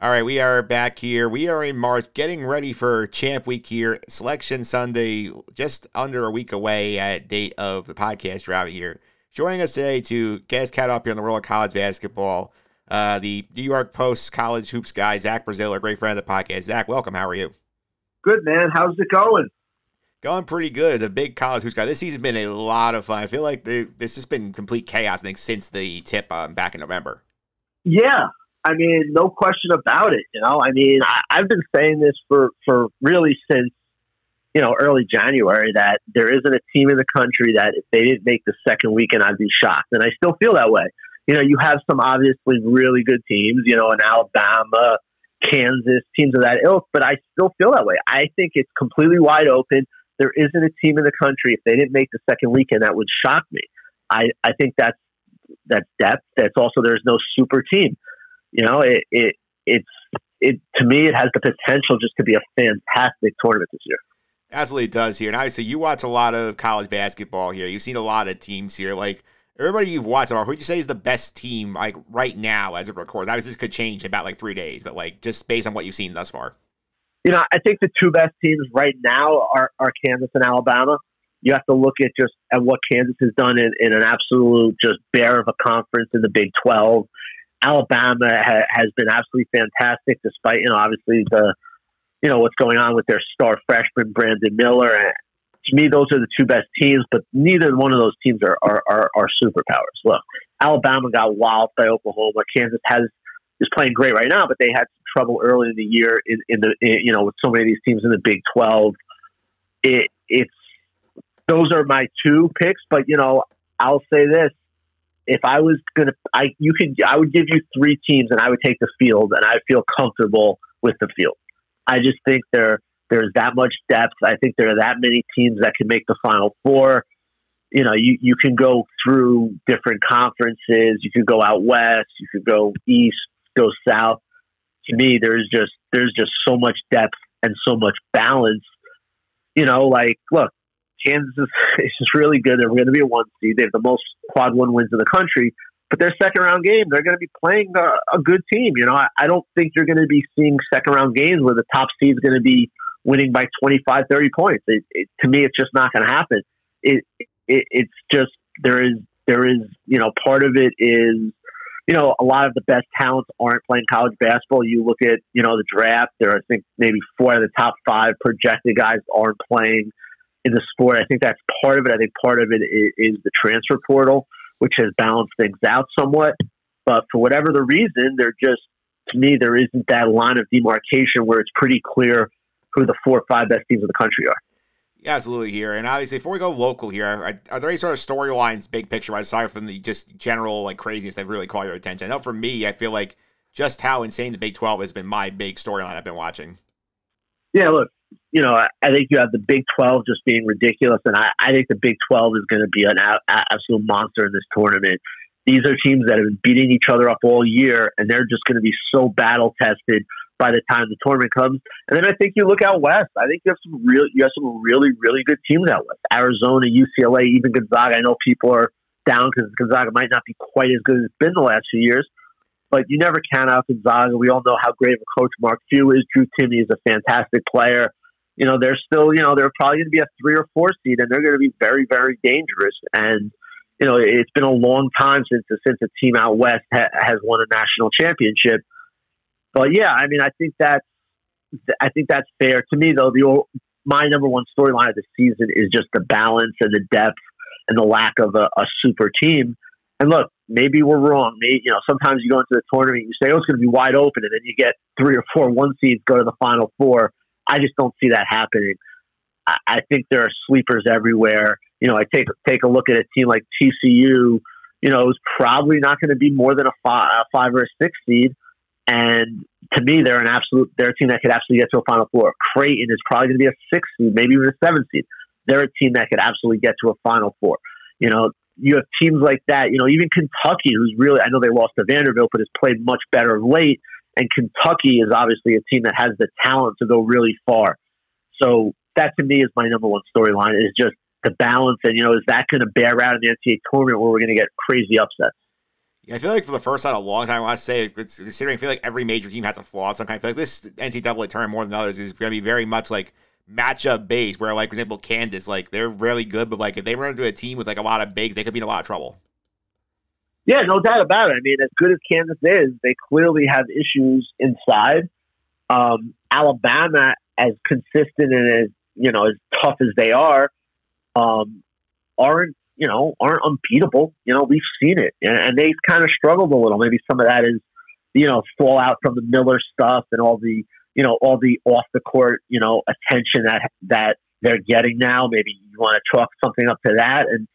All right, we are back here. We are in March, getting ready for Champ Week here. Selection Sunday, just under a week away at date of the podcast drop here. Joining us today to get us caught up here in the world of college basketball, the New York Post college hoops guy, Zach Brazil, a great friend of the podcast. Zach, welcome. How are you? Good, man. How's it going? Going pretty good. As a big college hoops guy, this season's been a lot of fun. I feel like this has been complete chaos, I think, since the tip back in November. Yeah. I mean, no question about it. I've been saying this for really since, early January that there isn't a team in the country that if they didn't make the second weekend, I'd be shocked. And I still feel that way. You have some obviously really good teams, in Alabama, Kansas, teams of that ilk, but I still feel that way. I think it's completely wide open. There isn't a team in the country, if they didn't make the second weekend, that would shock me. I think that's depth. That's also, there's no super team. It's to me, it has the potential just to be a fantastic tournament this year. Absolutely does here. And obviously, you watch a lot of college basketball here. You've seen a lot of teams here. Like, everybody you've watched, who would you say is the best team, like, right now as it records? Obviously, this could change in about, like, 3 days, but, like, just based on what you've seen thus far. I think the two best teams right now are Kansas and Alabama. You have to look at what Kansas has done in an absolute just bear of a conference in the Big 12. Alabama has been absolutely fantastic, despite obviously what's going on with their star freshman Brandon Miller. And to me, those are the two best teams, but neither one of those teams are superpowers. Look, Alabama got walloped by Oklahoma. Kansas is playing great right now, but they had some trouble early in the year with so many of these teams in the Big 12. It's those are my two picks, but I'll say this. If I was I would give you three teams and I would take the field and I feel comfortable with the field. I just think there's that much depth. I think there are that many teams that can make the Final Four. You can go through different conferences. You could go out west. You could go east, go south. To me, there's just so much depth and so much balance. Look, Kansas is really good. They're going to be a one seed. They have the most quad one wins in the country. But their second round game, they're going to be playing a good team. I don't think you're going to be seeing second round games where the top seed is going to be winning by 25, 30 points. To me, it's just not going to happen. It's just there is part of it is a lot of the best talents aren't playing college basketball. You look at the draft. There are, I think, maybe 4 out of the top 5 projected guys aren't playing in the sport. I think that's part of it. I think part of it is the transfer portal, which has balanced things out somewhat. But for whatever the reason, to me, there isn't that line of demarcation where it's pretty clear who the 4 or 5 best teams in the country are. Yeah, absolutely here. And obviously, before we go local here, are there any sort of storylines, big picture, aside from the just general like craziness that really caught your attention? I know for me, I feel like just how insane the Big 12 has been my big storyline I've been watching. Yeah, look, I think you have the Big 12 just being ridiculous, and I think the Big 12 is going to be an absolute monster in this tournament. These are teams that have been beating each other up all year, and they're just going to be so battle-tested by the time the tournament comes. And then I think you look out west. I think you have some really, really good teams out west. Arizona, UCLA, even Gonzaga. I know people are down because Gonzaga might not be quite as good as it's been the last few years, but you never count out Gonzaga. We all know how great of a coach Mark Few is. Drew Timme is a fantastic player. They're still, they're probably going to be a 3 or 4 seed, and they're going to be very, very dangerous. And it's been a long time since a team out west has won a national championship. But yeah, I mean, I think that's fair to me. Though my number one storyline of the season is just the balance and the depth and the lack of a super team. And look, maybe we're wrong. Maybe, sometimes you go into the tournament, you say, "Oh, it's going to be wide open," and then you get 3 or 4 one seeds go to the Final Four. I just don't see that happening. I think there are sleepers everywhere. I take a look at a team like TCU. Is probably not going to be more than a 5 or a 6 seed. And to me, they're a team that could absolutely get to a Final Four. Creighton is probably going to be a 6 seed, maybe even a 7 seed. They're a team that could absolutely get to a Final Four. You have teams like that. Even Kentucky, who's really, I know they lost to Vanderbilt, but has played much better of late. And Kentucky is obviously a team that has the talent to go really far. So that to me is my number one storyline, is just the balance. And, is that going to bear out in the NCAA tournament where we're going to get crazy upsets? Yeah, I feel like for the first time in a long time, I want to say, considering I feel like every major team has a flaw of some kind. I feel like this NCAA tournament more than others is going to be very much like matchup based, where like for example Kansas, like they're really good, but like if they run into a team with like a lot of bigs, they could be in a lot of trouble. Yeah, no doubt about it. I mean, as good as Kansas is, they clearly have issues inside. Alabama, as consistent and as tough as they are, aren't unbeatable. We've seen it, and they've kind of struggled a little. Maybe some of that is fallout from the Miller stuff and all the off the court attention that they're getting now. Maybe you want to chalk something up to that, and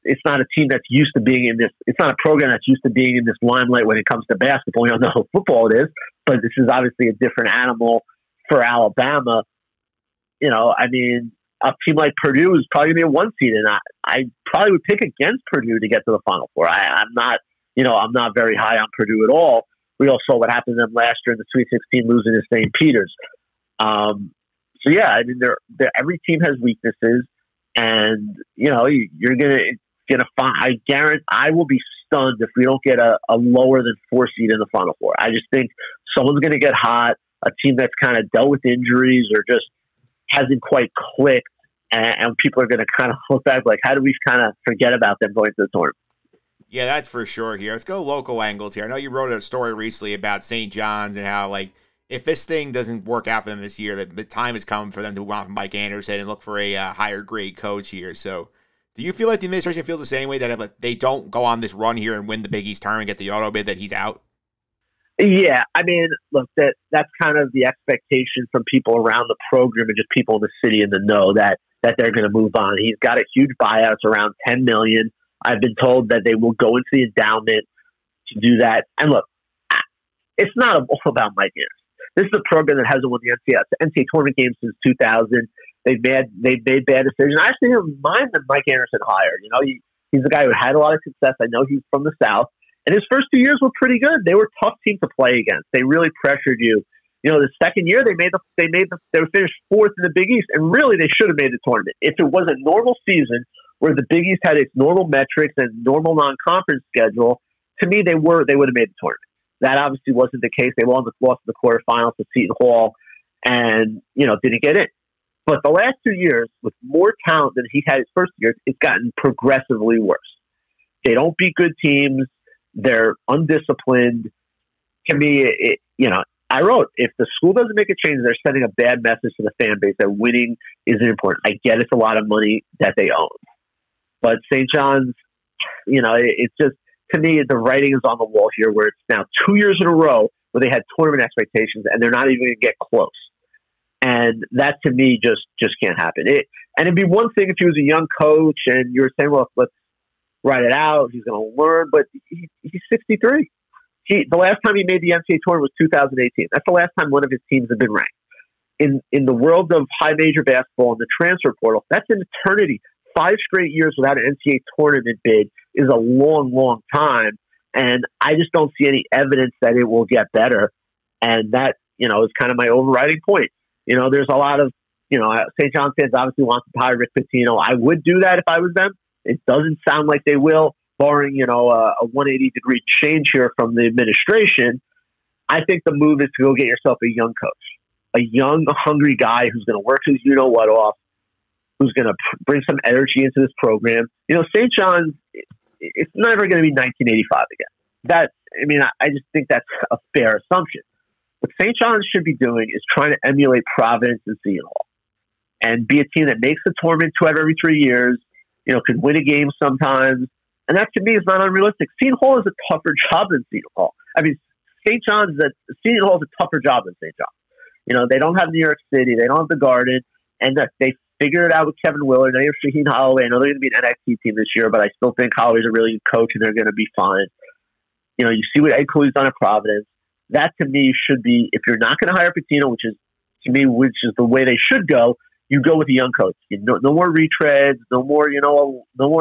it's not a team that's used to being in this. It's not a program that's used to being in this limelight when it comes to basketball. We don't know how football it is, but this is obviously a different animal for Alabama. I mean, a team like Purdue is probably going to be a 1 seed, and I probably would pick against Purdue to get to the Final Four. I'm not very high on Purdue at all. We all saw what happened to them last year in the Sweet 16, losing to St. Peter's. So yeah, I mean, every team has weaknesses, and you're gonna find. I guarantee I will be stunned if we don't get a lower than 4 seed in the Final Four. I just think someone's going to get hot. A team that's kind of dealt with injuries or just hasn't quite clicked, and people are going to kind of look back like, how do we kind of forget about them going to the tournament? Yeah, that's for sure here. Let's go local angles here. I know you wrote a story recently about St. John's and how, like, if this thing doesn't work out for them this year, that the time has come for them to move on from Mike Anderson and look for a higher grade coach here. So do you feel like the administration feels the same way, that if they don't go on this run here and win the Big East tournament and get the auto bid, that he's out? Yeah, I mean, look, that's kind of the expectation from people around the program and just people in the city in the know that they're going to move on. He's got a huge buyout, it's around $10 million. I've been told that they will go into the endowment to do that. And look, it's not all about Mike Anderson. This is a program that hasn't won the NCAA tournament game since 2000. They've made bad decisions. I actually don't mind that Mike Anderson hired. He's a guy who had a lot of success. I know he's from the South. And his first 2 years were pretty good. They were a tough team to play against. They really pressured you. The second year they were finished fourth in the Big East, and really they should have made the tournament. If it was a normal season where the Big East had its normal metrics and normal non-conference schedule, to me they would have made the tournament. That obviously wasn't the case. They lost the quarterfinals to Seton Hall, and didn't get in. But the last 2 years, with more talent than he had his first year, it's gotten progressively worse. They don't beat good teams. They're undisciplined. To me, I wrote, if the school doesn't make a change, they're sending a bad message to the fan base that winning isn't important. I get it's a lot of money that they own. But St. John's, it's just, to me, the writing is on the wall here, where it's now 2 years in a row where they had tournament expectations and they're not even going to get close. And that, to me, just can't happen. And it'd be one thing if he was a young coach and you were saying, well, let's write it out, he's going to learn, but he's 63. The last time he made the NCAA tournament was 2018. That's the last time one of his teams had been ranked. In the world of high major basketball and the transfer portal, that's an eternity. 5 straight years without an NCAA tournament bid is a long, long time, and I just don't see any evidence that it will get better. And that, is kind of my overriding point. There's a lot of, St. John's fans obviously want to hire Rick Pitino. I would do that if I was them. It doesn't sound like they will, barring, a 180-degree change here from the administration. I think the move is to go get yourself a young coach, a young, hungry guy who's going to work his you-know-what off, who's going to bring some energy into this program. St. John's, it's never going to be 1985 again. I just think that's a fair assumption. What St. John's should be doing is trying to emulate Providence and Seton Hall and be a team that makes the tournament 2 out of every 3 years, could win a game sometimes. And that, to me, is not unrealistic. Seton Hall is a tougher job than Seton Hall. Seton Hall is a tougher job than St. John's. They don't have New York City. They don't have the Garden. And they figured it out with Kevin Willard. Now you have Shaheen Holloway. I know they're going to be an NXT team this year, but I still think Holloway's a really good coach and they're going to be fine. You see what Ed Cooley's done at Providence. That, to me, should be, if you're not going to hire Pitino, which is the way they should go, you go with a young coach. No more retreads, no more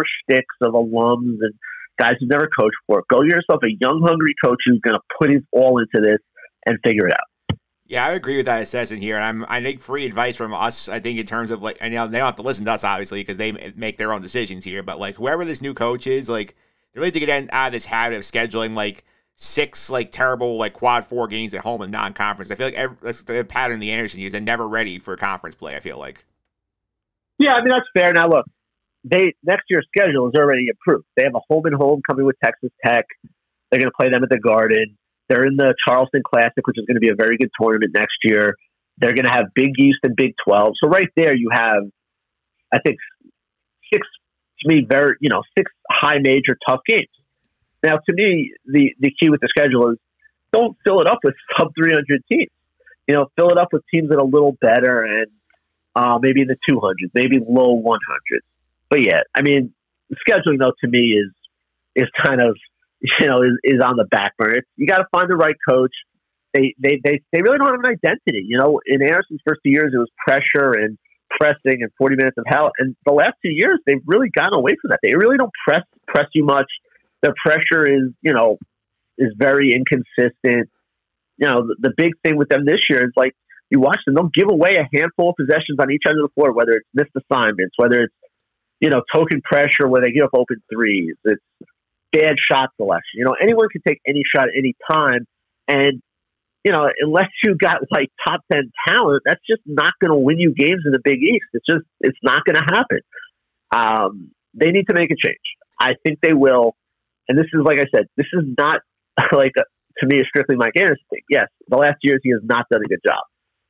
shticks of alums and guys who've never coached before. Go get yourself a young, hungry coach who's going to put his all into this and figure it out. Yeah, I agree with that assessment here. And I think free advice from us, I think, in terms of, like, and they don't have to listen to us, obviously, because they make their own decisions here. But, like, whoever this new coach is, like, They really need to get out of this habit of scheduling like 6 like terrible like quad 4 games at home in non-conference. I feel like that's the pattern the Anderson years. They're never ready for conference play, I feel like. Yeah, I mean, that's fair. Now, look, next year's schedule is already approved. They have a home and home coming with Texas Tech. They're going to play them at the Garden. They're in the Charleston Classic, which is going to be a very good tournament next year. They're going to have Big East and Big 12. So right there, you have, I think, 6 high major tough games. Now, to me, the key with the schedule is don't fill it up with sub 300 teams. Fill it up with teams that are a little better and maybe in the 200s, maybe low 100s. But yeah, I mean, scheduling though to me is kind of is on the back burner. You got to find the right coach. They really don't have an identity. In Anderson's first 2 years, it was pressure and pressing and 40 minutes of hell. And the last 2 years, they've really gotten away from that. They really don't press you much. Their pressure is very inconsistent. The big thing with them this year is like you watch them; they'll give away a handful of possessions on each end of the floor, whether it's missed assignments, whether it's token pressure where they give up open threes, it's bad shot selection. Anyone can take any shot at any time, and unless you got like top 10 talent, that's just not going to win you games in the Big East. It's not going to happen. They need to make a change. I think they will. And this is, like I said, this is not to me, a strictly Mike Anderson thing. Yes, the last years he has not done a good job,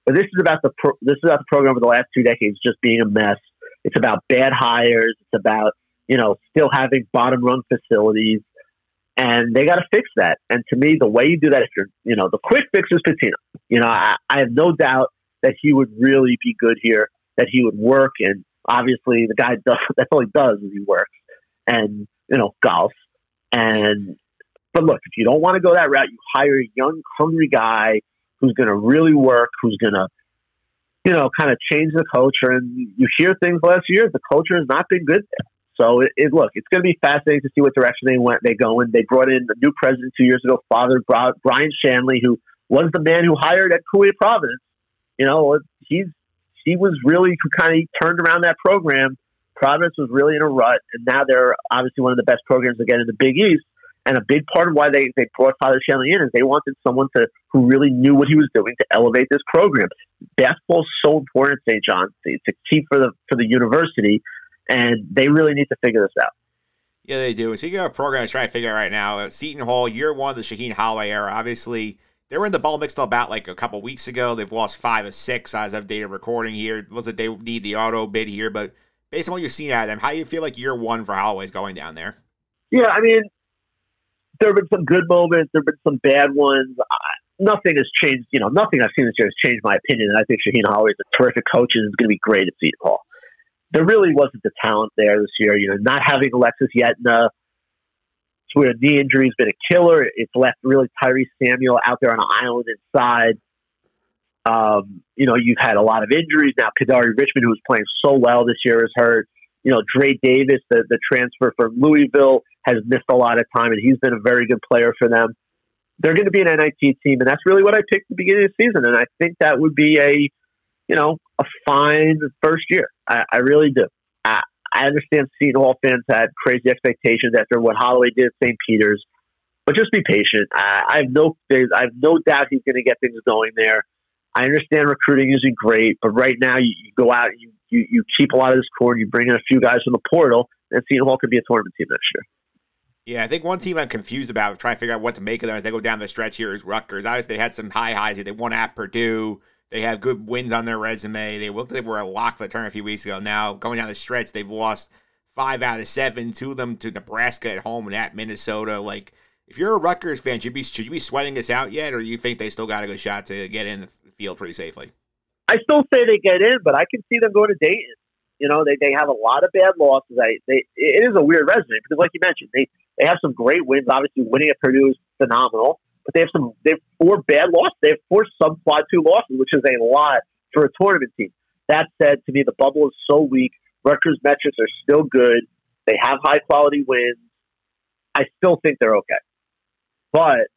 but this is about the program over the last 2 decades just being a mess. It's about bad hires. It's about still having bottom rung facilities, and they got to fix that. And to me, the way you do that, if you're the quick fix is Pitino. I have no doubt that he would really be good here, that he would work, and obviously the guy does. That's all he does is he works and golf. But look, if you don't want to go that route, you hire a young, hungry guy who's going to really work, who's going to, kind of change the culture. And you hear things last year, the culture has not been good there. So it's going to be fascinating to see what direction they go in. They brought in a new president 2 years ago, Father Brian Shanley, who was the man who hired at Kuwait Providence. He was really who kind of turned around that program. Providence was really in a rut, and now they're obviously one of the best programs again in the Big East. And a big part of why they brought Father Shanley in is they wanted someone who really knew what he was doing to elevate this program. Basketball is so important at St. John's. It's a key for the university, and they really need to figure this out. Yeah, they do. And speaking of programs, trying to figure out right now, Seton Hall, year one of the Shaheen Holloway era. Obviously, they were in the bubble mixed about like a couple weeks ago. They've lost 5 of 6 as of date of recording here. It wasn't they need the auto bid here, but based on what you've seen out of them, how do you feel like year one for Holloway's going down there? Yeah, I mean, there have been some good moments. There have been some bad ones. Nothing has changed. Nothing I've seen this year has changed my opinion. And I think Shaheen Holloway is a terrific coach and is going to be great at Seton Hall. There really wasn't the talent there this year. Not having Alexis Yetna with a knee injury has been a killer. It's left really Tyrese Samuel out there on an island inside. You've had a lot of injuries. Now, Kadari Richmond, who was playing so well this year, is hurt. Dre Davis, the transfer from Louisville, has missed a lot of time, and he's been a very good player for them. They're going to be an NIT team, and that's really what I picked at the beginning of the season, and I think that would be a fine first year. I really do. I understand Seton Hall fans had crazy expectations after what Holloway did at St. Peter's, but just be patient. I have no doubt he's going to get things going there. I understand recruiting isn't great, but right now you go out, you keep a lot of this core, and you bring in a few guys from the portal, and Seton Hall could be a tournament team next year. Yeah, I think one team I'm confused about, trying to figure out what to make of them as they go down the stretch here, is Rutgers. Obviously, they had some high highs here. They won at Purdue. They have good wins on their resume. They looked like they were a lock for the tournament a few weeks ago. Now, going down the stretch, they've lost 5 out of 7, 2 of them to Nebraska at home and at Minnesota. Like, if you're a Rutgers fan, should you be sweating this out yet, or do you think they still got a good shot to get in the field pretty safely? I still say they get in, but I can see them going to Dayton. They have a lot of bad losses. It is a weird resume because, like you mentioned, they have some great wins. Obviously, winning at Purdue is phenomenal, but they have 4 bad losses. They have 4 sub-quad 2 losses, which is a lot for a tournament team. That said, to me, the bubble is so weak. Rutgers metrics are still good. They have high-quality wins. I still think they're okay, but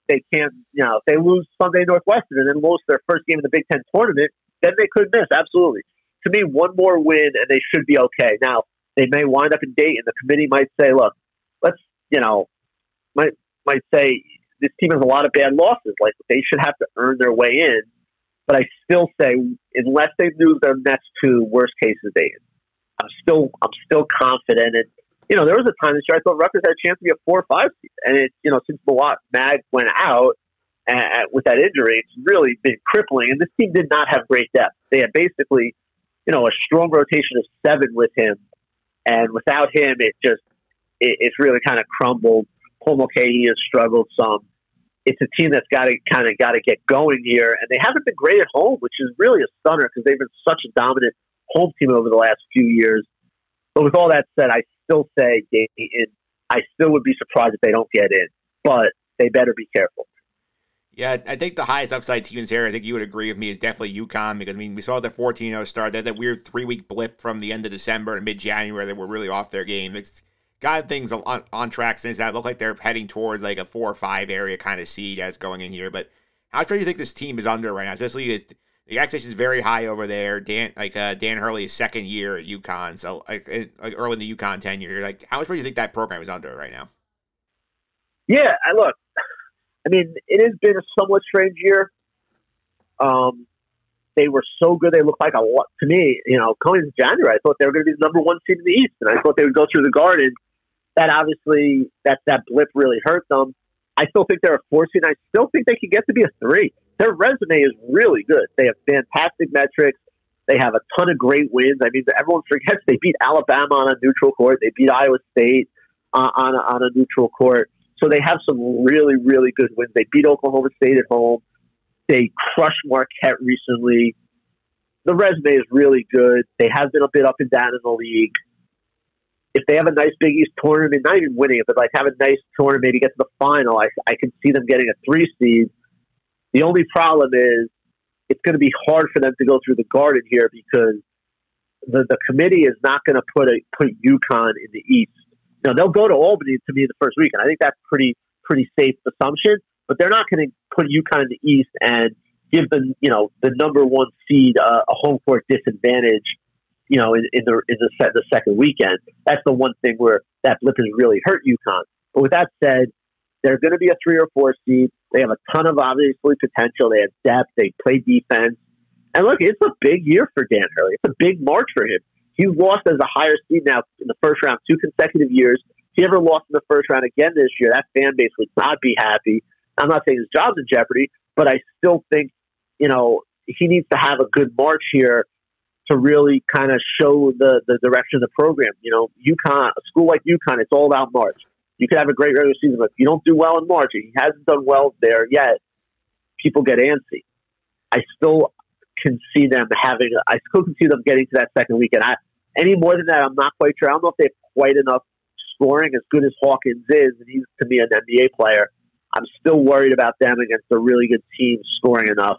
they can't. If they lose Sunday Northwestern and then lose their first game in the Big Ten tournament, then they could miss. Absolutely. To me, one more win and they should be okay. Now, they may wind up in Dayton. The committee might say, look, let's you know, might say this team has a lot of bad losses. Like they should have to earn their way in. But I still say unless they lose their next two, worst case is 8. I'm still confident. And there was a time this year I thought Rutgers had a chance to be a 4 or 5 seed, and since Mag went out with that injury, it's really been crippling. And this team did not have great depth. They had basically a strong rotation of 7 with him, and without him, it's really kind of crumbled. Paul Mulcahy has struggled some. It's a team that's got to get going here, and they haven't been great at home, which is really a stunner because they've been such a dominant home team over the last few years. But with all that said, I still say I still would be surprised if they don't get in, but they better be careful. Yeah, I think the highest upside teams here, I think you would agree with me, is definitely UConn, because, we saw the 14-0 start. They had that weird 3-week blip from the end of December to mid-January that were really off their game. It's got things on track since that. Look like they're heading towards like a 4 or 5 area kind of seed as going in here. But how much do you think this team is under right now? Especially the expectation is very high over there. Dan Hurley's second year at UConn, so like early in the UConn tenure. Like, how much do you think that program is under right now? Yeah, look, it has been a somewhat strange year. They were so good. They looked like a lot to me. Coming into January, I thought they were going to be the number 1 seed in the East, and I thought they would go through the Garden. That obviously, that blip really hurt them. I still think they're a 4 seed. I still think they can get to be a 3. Their resume is really good. They have fantastic metrics. They have a ton of great wins. Everyone forgets they beat Alabama on a neutral court. They beat Iowa State on a neutral court. So they have some really, really good wins. They beat Oklahoma State at home. They crushed Marquette recently. The resume is really good. They have been a bit up and down in the league. If they have a nice Big East tournament, not even winning it, but like have a nice tournament, maybe get to the final, I can see them getting a 3 seed. The only problem is it's going to be hard for them to go through the Garden here because the committee is not going to put UConn in the East. Now they'll go to Albany to be the first weekend. I think that's pretty safe assumption, but they're not going to put UConn in the East and give them the number 1 seed a home court disadvantage. In the second weekend. That's the one thing where that blip has really hurt UConn. But with that said, they're going to be a 3 or 4 seed. They have a ton of obviously potential. They have depth. They play defense. And look, it's a big year for Dan Hurley. It's a big march for him. He's lost as a higher seed now in the first round 2 consecutive years. If he ever lost in the first round again this year, that fan base would not be happy. I'm not saying his job's in jeopardy, but I still think, he needs to have a good march here to really kind of show the direction of the program. UConn, a school like UConn, it's all about March. You can have a great regular season, but if you don't do well in March, and he hasn't done well there yet, people get antsy. I still can see them getting to that second weekend. Any more than that, I'm not quite sure. I don't know if they have quite enough scoring. As good as Hawkins is, and he's to me an NBA player, I'm still worried about them against a really good team scoring enough.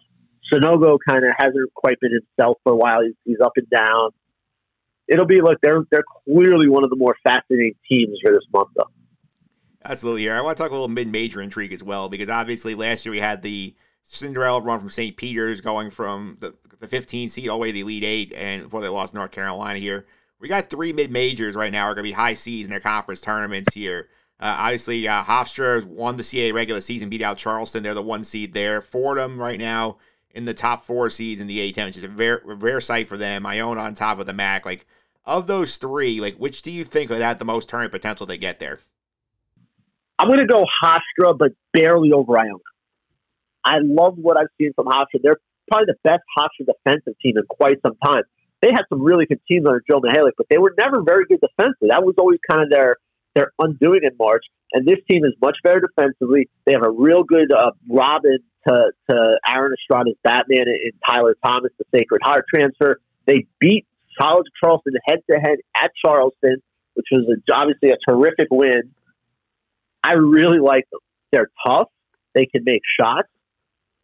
Sonogo kind of hasn't quite been himself for a while. He's up and down. It'll be they're clearly one of the more fascinating teams for this month, though. Absolutely. I want to talk a little mid-major intrigue as well, because obviously last year we had the Cinderella run from St. Peter's going from the 15 seed all the way to the Elite 8, and before they lost North Carolina here. We got 3 mid-majors right now are going to be high seeds in their conference tournaments here. Obviously, Hofstra won the CAA regular season, beat out Charleston. They're the 1 seed there. Fordham right now in the top 4 seeds in the A-10, which is a rare sight for them. Iona on top of the MAC. Like, of those 3, which do you think would have the most tournament potential to get there? I'm going to go Hofstra, but barely over Iona. I love what I've seen from Hofstra. They're probably the best Hofstra defensive team in quite some time. They had some really good teams under Joe Mihalik, but they were never very good defensively. That was always kind of their undoing in March. And this team is much better defensively. They have a real good Robin to Aaron Estrada's Batman and Tyler Thomas, the Sacred Heart transfer. They beat College Charleston head-to-head at Charleston, which was obviously a terrific win. I really like them. They're tough. They can make shots.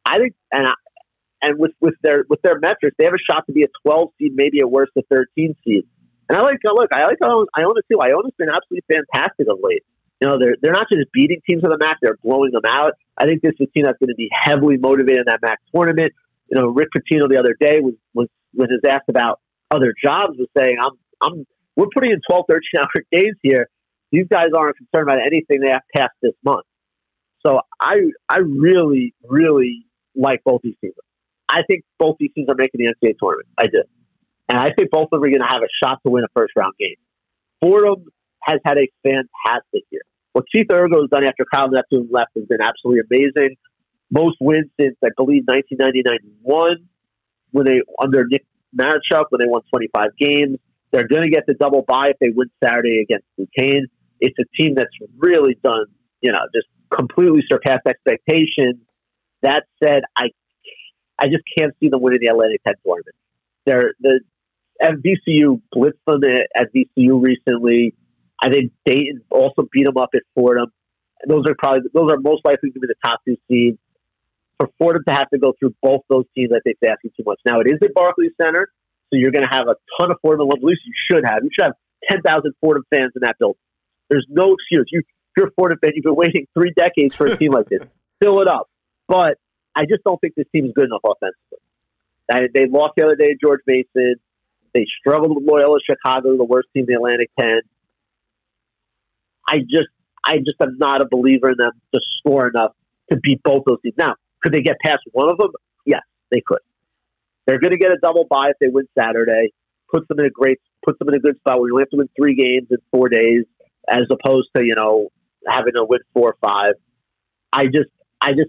I think, and with their metrics, they have a shot to be a 12 seed, maybe at worst a 13 seed. And I like Iona too. Iona's been absolutely fantastic of late. They're not just beating teams in the MAC; they're blowing them out. I think this is a team that's going to be heavily motivated in that MAC tournament. Rick Pitino the other day was when he was asked about other jobs, was saying, we're putting in 12, 13-hour days here. These guys aren't concerned about anything they have past this month. So I really, really like both these teams. I think both these teams are making the NCAA tournament. I do. And I think both of them are going to have a shot to win a first-round game. Fordham has had a fantastic year. What Keith Ergo has done after Kyle Neptune left has been absolutely amazing. Most wins since, I believe, 1990-91, when they, under Nick Catchup, when they won 25 games. They're going to get the double bye if they win Saturday against Duquesne. It's a team that's really done, just completely surpassed expectations. That said, I just can't see them winning the Atlantic 10 tournament. VCU blitzed them at VCU recently. I think Dayton also beat them up at Fordham. And those are most likely to be the top two seeds. For Fordham to have to go through both those teams, I think they're asking too much. Now, it is at Barclays Center, so you're going to have a ton of Fordham alums. At least you should have. You should have 10,000 Fordham fans in that building. There's no excuse. If you're a Fordham fan, you've been waiting 3 decades for a team like this. Fill it up. But I just don't think this team is good enough offensively. They lost the other day at George Mason. They struggled with Loyola Chicago, the worst team in the Atlantic 10. I just am not a believer in them to score enough to beat both those teams. Now, could they get past one of them? Yes, they could. They're going to get a double bye if they win Saturday. Puts them in a good spot where you only have to win 3 games in 4 days, as opposed to having to win 4 or 5. I just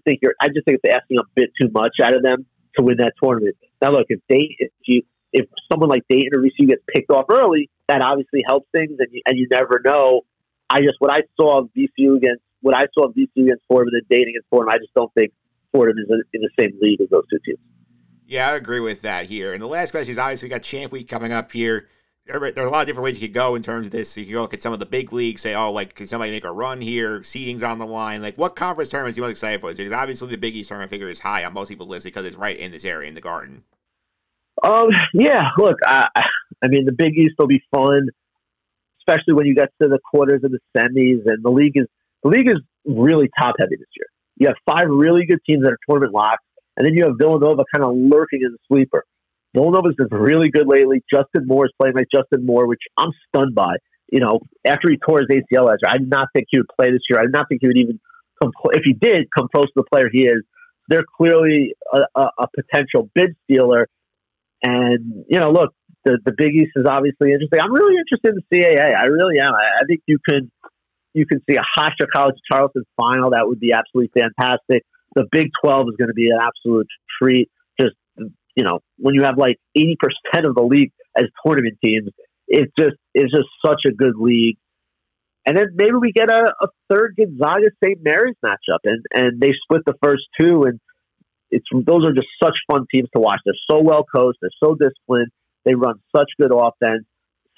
think it's asking a bit too much out of them to win that tournament. Now, look, if someone like Dayton or VCU gets picked off early, that obviously helps things, and you never know. What I saw of VCU against Fordham and Dayton against Fordham, I just don't think Fordham is in the same league as those two teams. Yeah, I agree with that here. And the last question is, obviously, we got Champ Week coming up here. There are a lot of different ways you could go in terms of this. You could go look at some of the big leagues, say, can somebody make a run here? Seeding's on the line. What conference tournaments are you most excited for? Because obviously the Big East tournament figure is high on most people's list because it's right in this area, in the Garden. Yeah, look, I mean, the Big East will be fun, especially when you get to the quarters and the semis, and the league is really top heavy this year. You have 5 really good teams that are tournament locked, and then you have Villanova kind of lurking in the sleeper. Villanova's been really good lately. Justin Moore is playing like Justin Moore, which I'm stunned by. After he tore his ACL last year, I did not think he would play this year. I did not think he would even if he did come close to the player he is. They're clearly a potential bid stealer. And, look, the Big East is obviously interesting. I'm really interested in the CAA. I really am. I think you can see a Hofstra College Charleston final. That would be absolutely fantastic. The Big 12 is going to be an absolute treat. Just, when you have 80% of the league as tournament teams, it's just such a good league. And then maybe we get a third Gonzaga St. Mary's matchup, and they split the first 2, and those are just such fun teams to watch. They're so well coached. They're so disciplined. They run such good offense.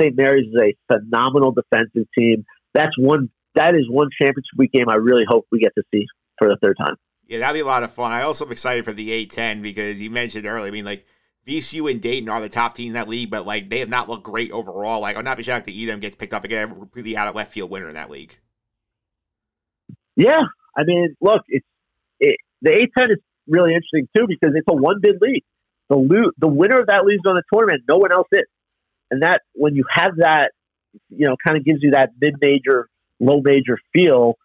St. Mary's is a phenomenal defensive team. That is one championship week game I really hope we get to see for the third time. Yeah, that'd be a lot of fun. I also am excited for the A-10 because you mentioned earlier, VCU and Dayton are the top teams in that league, but they have not looked great overall. I'll not be shocked that either of them gets picked up again, a completely out of left field winner in that league. Yeah, look, the A-10 is really interesting too because it's a 1-bid league. The winner of that league is on the tournament. No one else is, and that when you have that, kind of gives you that mid-major, low-major feel,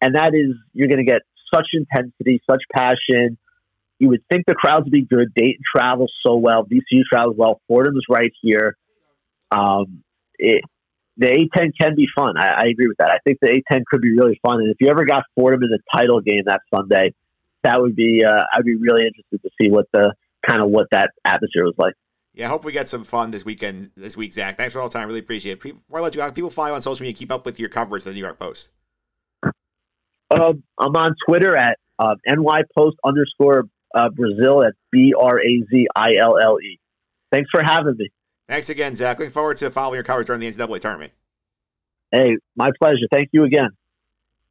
and that is you're going to get such intensity, such passion. You would think the crowds would be good. Dayton travels so well. VCU travels well. Fordham is right here. The A-10 can be fun. I agree with that. I think the A-10 could be really fun. And if you ever got Fordham in the title game that Sunday, that would be. I'd be really interested to see what that atmosphere was like. Yeah, I hope we get some fun this week, Zach. Thanks for all the time. Really appreciate it. Before I let you go, people follow you on social media, keep up with your coverage of the New York Post. I'm on Twitter at NYPost_Brazil at BRAZILLE. Thanks for having me. Thanks again, Zach. Looking forward to following your coverage during the NCAA tournament. Hey, my pleasure. Thank you again.